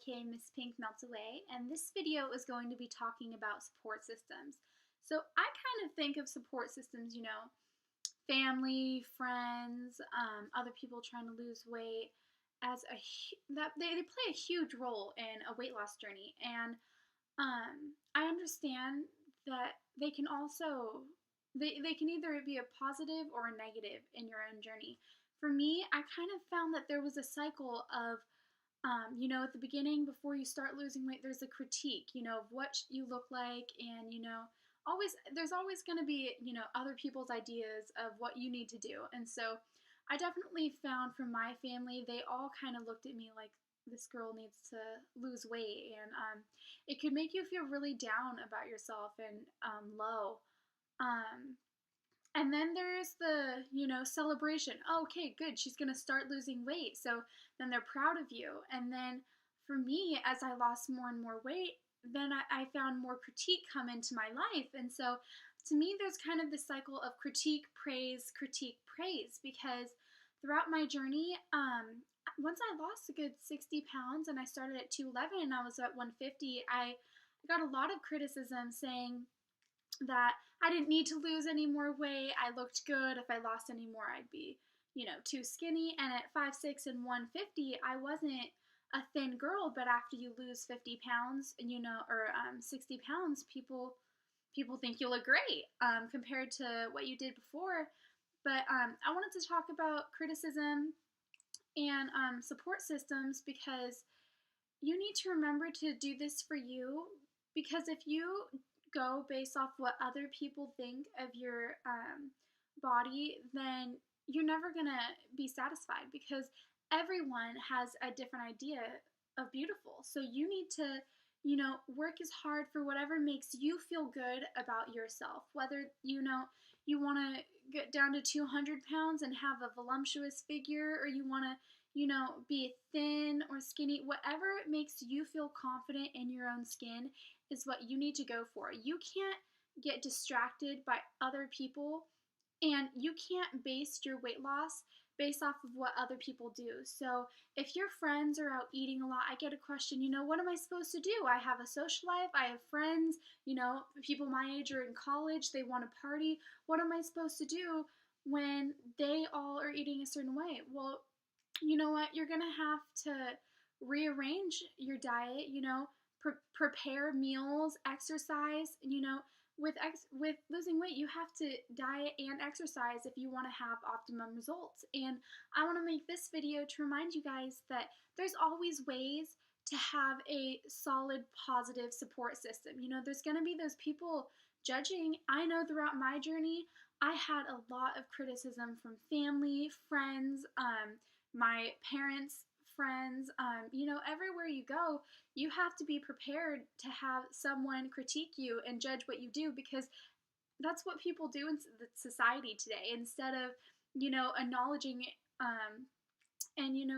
aka Miss Pink Melts Away, and this video is going to be talking about support systems. So I kind of think of support systems, family, friends, other people trying to lose weight as that they play a huge role in a weight loss journey. And I understand that they can also they can either be a positive or a negative in your own journey. For me, I kind of found that there was a cycle of at the beginning, before you start losing weight, there's a critique, of what you look like, and there's always going to be, other people's ideas of what you need to do. And so I definitely found from my family, they all kind of looked at me like, this girl needs to lose weight, and it could make you feel really down about yourself and low. Um, and then there's the, celebration. Oh, okay, good. She's going to start losing weight. So then they're proud of you. And then for me, as I lost more and more weight, then I found more critique come into my life. And so to me, there's kind of this cycle of critique, praise, because throughout my journey, once I lost a good 60 pounds and I started at 211 and I was at 150, I got a lot of criticism saying that I didn't need to lose any more weight. I looked good. If I lost any more, I'd be, too skinny. And at 5'6" and 150, I wasn't a thin girl. But after you lose 50 pounds, or 60 pounds, people think you look great compared to what you did before. But I wanted to talk about criticism and support systems, because you need to remember to do this for you. Because if you go based off what other people think of your body, then you're never gonna be satisfied, because everyone has a different idea of beautiful. So you need to, work as hard for whatever makes you feel good about yourself. Whether, you want to get down to 200 pounds and have a voluptuous figure, or you want to, be thin or skinny, whatever makes you feel confident in your own skin is what you need to go for. You can't get distracted by other people, and you can't base your weight loss based off of what other people do. So if your friends are out eating a lot, I get a question, what am I supposed to do? I have a social life, I have friends, people my age are in college, they want to party. What am I supposed to do when they all are eating a certain way? Well, you know what? You're going to have to rearrange your diet, prepare meals, exercise. With losing weight, you have to diet and exercise if you want to have optimum results. And I want to make this video to remind you guys that there's always ways to have a solid, positive support system. There's going to be those people judging. I know throughout my journey, I had a lot of criticism from family, friends, my parents, friends, everywhere you go, you have to be prepared to have someone critique you and judge what you do, because that's what people do in society today. Instead of, acknowledging and,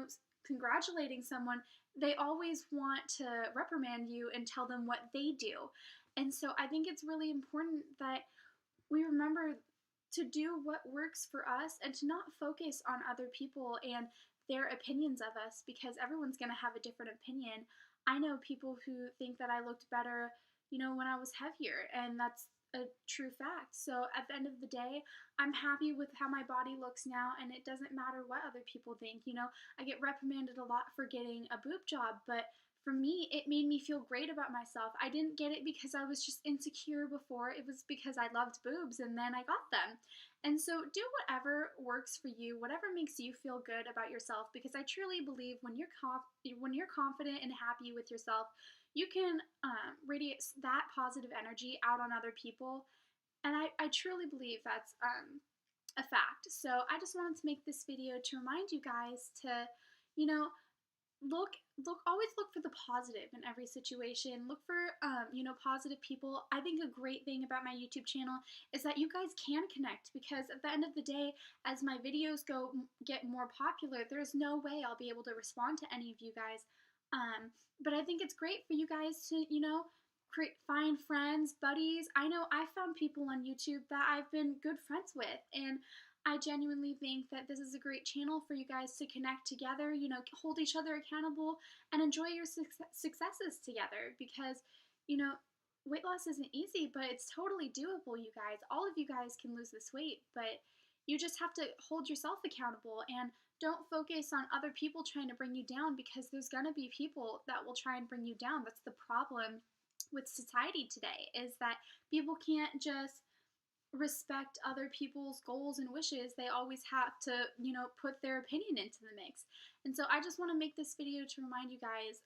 congratulating someone, they always want to reprimand you and tell them what they do. And so I think it's really important that we remember to do what works for us and to not focus on other people and their opinions of us, because everyone's going to have a different opinion. I know people who think that I looked better, when I was heavier, and that's a true fact. So at the end of the day, I'm happy with how my body looks now, and it doesn't matter what other people think. I get reprimanded a lot for getting a boob job, but for me, it made me feel great about myself. I didn't get it because I was just insecure before. It was because I loved boobs, and then I got them. And so do whatever works for you, whatever makes you feel good about yourself, because I truly believe when you're confident and happy with yourself, you can radiate that positive energy out on other people. And I truly believe that's a fact. So I just wanted to make this video to remind you guys to, always look for the positive in every situation. Look for, positive people. I think a great thing about my YouTube channel is that you guys can connect, because at the end of the day, as my videos get more popular, there's no way I'll be able to respond to any of you guys. But I think it's great for you guys to, find friends, buddies. I know I found people on YouTube that I've been good friends with, and I genuinely think that this is a great channel for you guys to connect together, hold each other accountable and enjoy your successes together because, you know, weight loss isn't easy, but it's totally doable, you guys. All of you guys can lose this weight, but you just have to hold yourself accountable and don't focus on other people trying to bring you down because there's going to be people that will try and bring you down. That's the problem with society today, is that people can't just respect other people's goals and wishes. They always have to, put their opinion into the mix. And so I just want to make this video to remind you guys,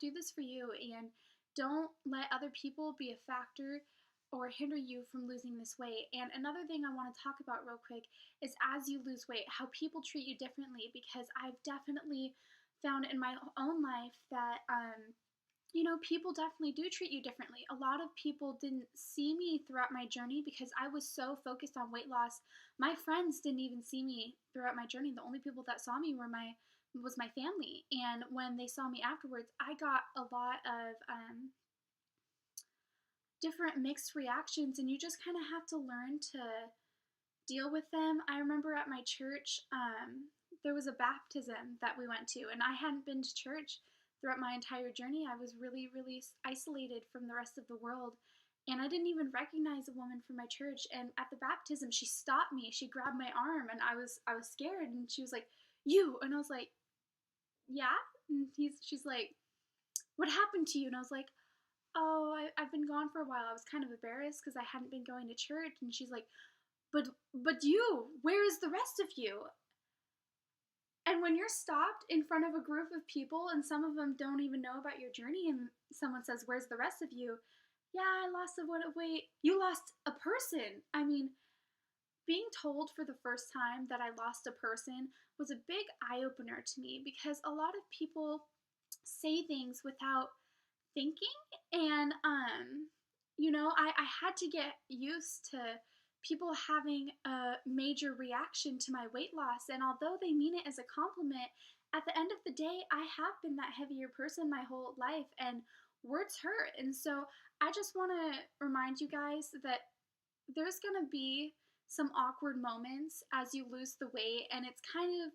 do this for you and don't let other people be a factor or hinder you from losing this weight. And another thing I want to talk about real quick is as you lose weight, how people treat you differently, because I've definitely found in my own life that, people definitely do treat you differently. A lot of people didn't see me throughout my journey because I was so focused on weight loss. My friends didn't even see me throughout my journey. The only people that saw me was my family. And when they saw me afterwards, I got a lot of different mixed reactions, and you just kind of have to learn to deal with them. I remember at my church, there was a baptism that we went to, and I hadn't been to church throughout my entire journey. I was really, really isolated from the rest of the world, and I didn't even recognize a woman from my church. And at the baptism, she stopped me. She grabbed my arm, and I was scared. And she was like, "You," and I was like, "Yeah." And she's like, "What happened to you?" And I was like, "Oh, I've been gone for a while." I was kind of embarrassed because I hadn't been going to church. And she's like, "But you, where is the rest of you?" And when you're stopped in front of a group of people and some of them don't even know about your journey and someone says, "Where's the rest of you?" "Yeah, I lost a lot of weight." You lost a person. I mean, being told for the first time that I lost a person was a big eye-opener to me, because a lot of people say things without thinking. And I had to get used to people having a major reaction to my weight loss. And although they mean it as a compliment, at the end of the day, I have been that heavier person my whole life, and words hurt. And so I just want to remind you guys that there's going to be some awkward moments as you lose the weight. And it's kind of,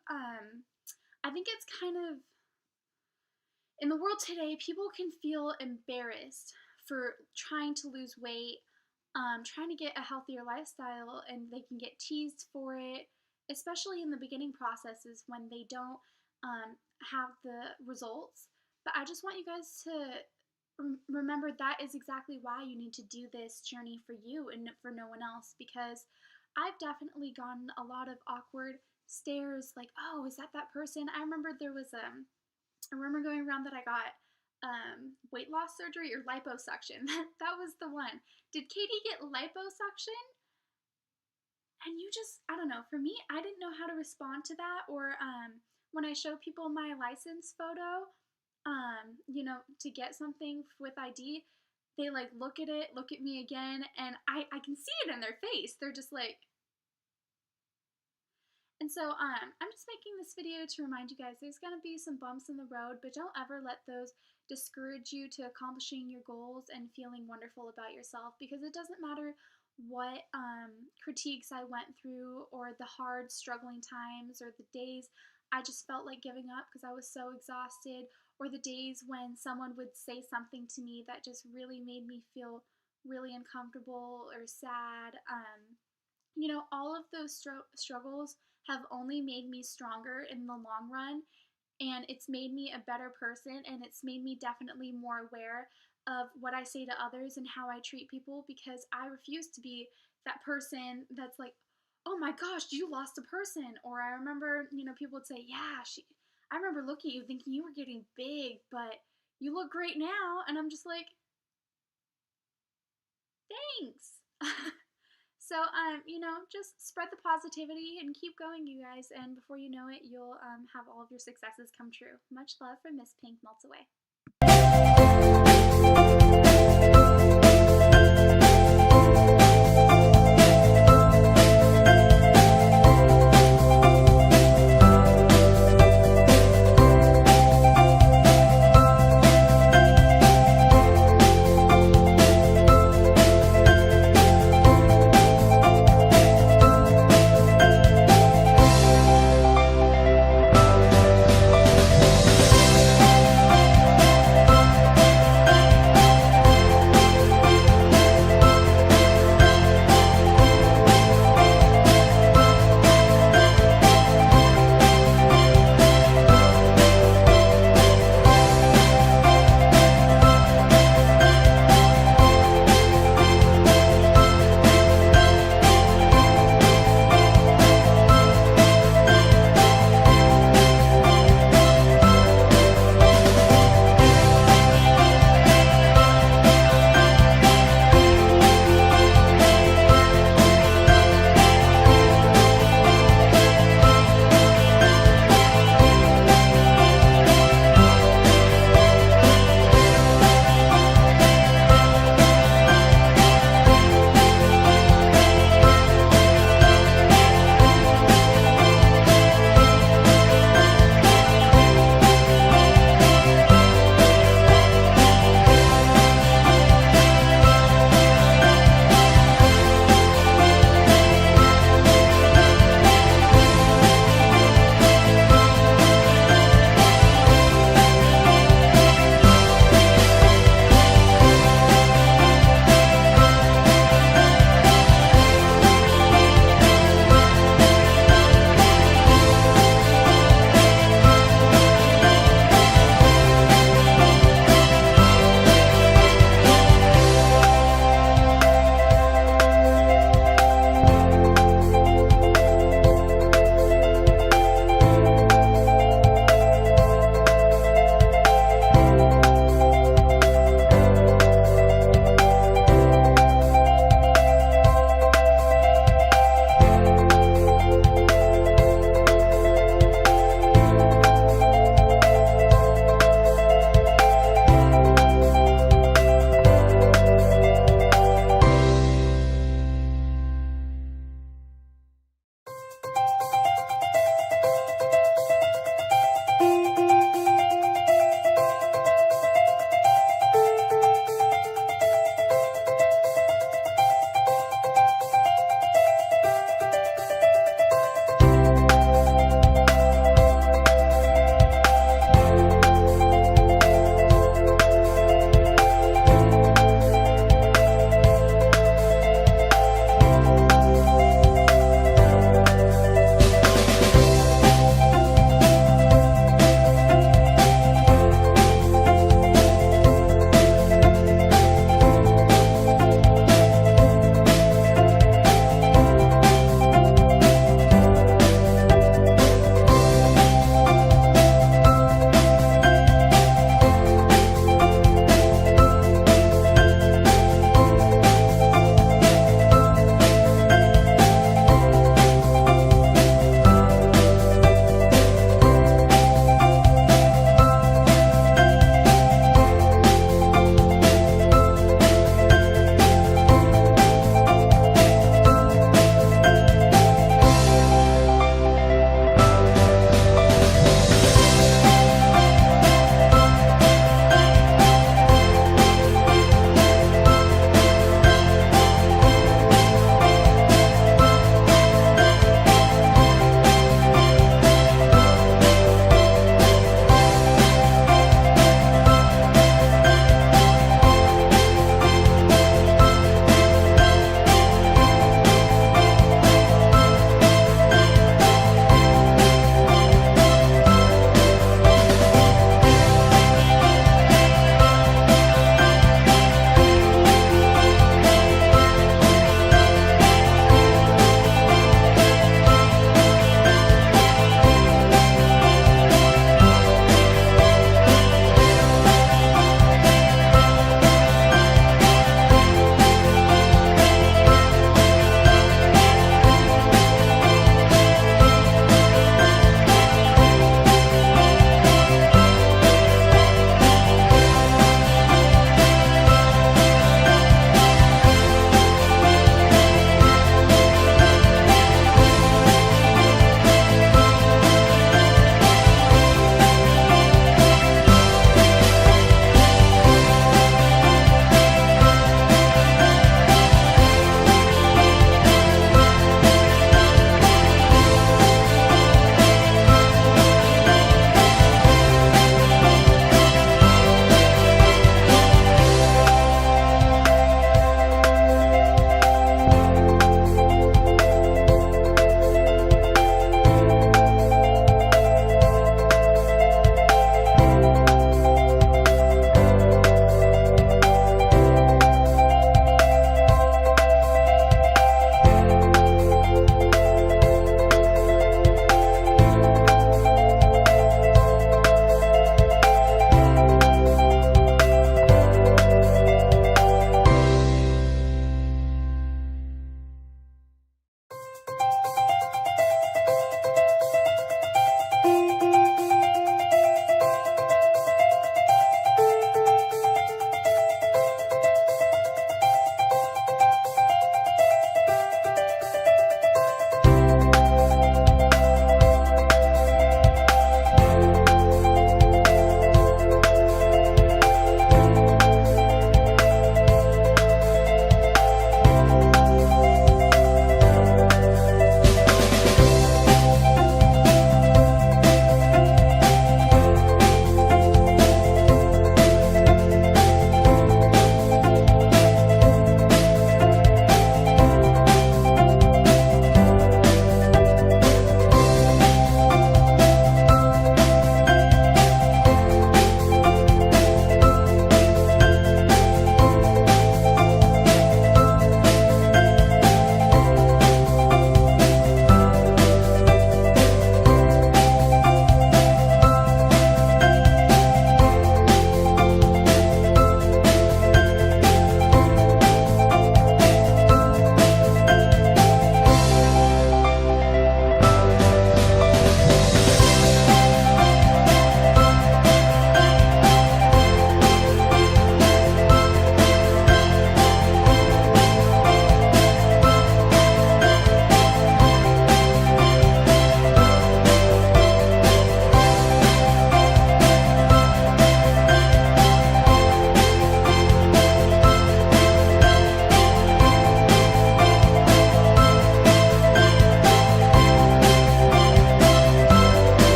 I think it's kind of, in the world today, people can feel embarrassed for trying to lose weight, trying to get a healthier lifestyle, and they can get teased for it, especially in the beginning processes when they don't have the results. But I just want you guys to remember that is exactly why you need to do this journey for you and for no one else, because I've definitely gotten a lot of awkward stares like, "Oh, is that person?" I remember going around that I got weight loss surgery or liposuction. That was the one. "Did Katie get liposuction?" And I don't know, for me, I didn't know how to respond to that. Or when I show people my license photo, to get something with ID, they like look at it, look at me again, and I can see it in their face. They're just like, and so I'm just making this video to remind you guys there's going to be some bumps in the road, but don't ever let those discourage you to accomplishing your goals and feeling wonderful about yourself, because it doesn't matter what critiques I went through, or the hard struggling times, or the days I just felt like giving up because I was so exhausted, or the days when someone would say something to me that just really made me feel really uncomfortable or sad. All of those struggles have only made me stronger in the long run, and it's made me a better person, and it's made me definitely more aware of what I say to others and how I treat people, because I refuse to be that person that's like, "Oh my gosh, you lost a person." Or I remember, people would say, "Yeah, I remember looking at you thinking you were getting big, but you look great now." And I'm just like, "Thanks." So, just spread the positivity and keep going, you guys. And before you know it, you'll have all of your successes come true. Much love from Miss Pink Melts Away.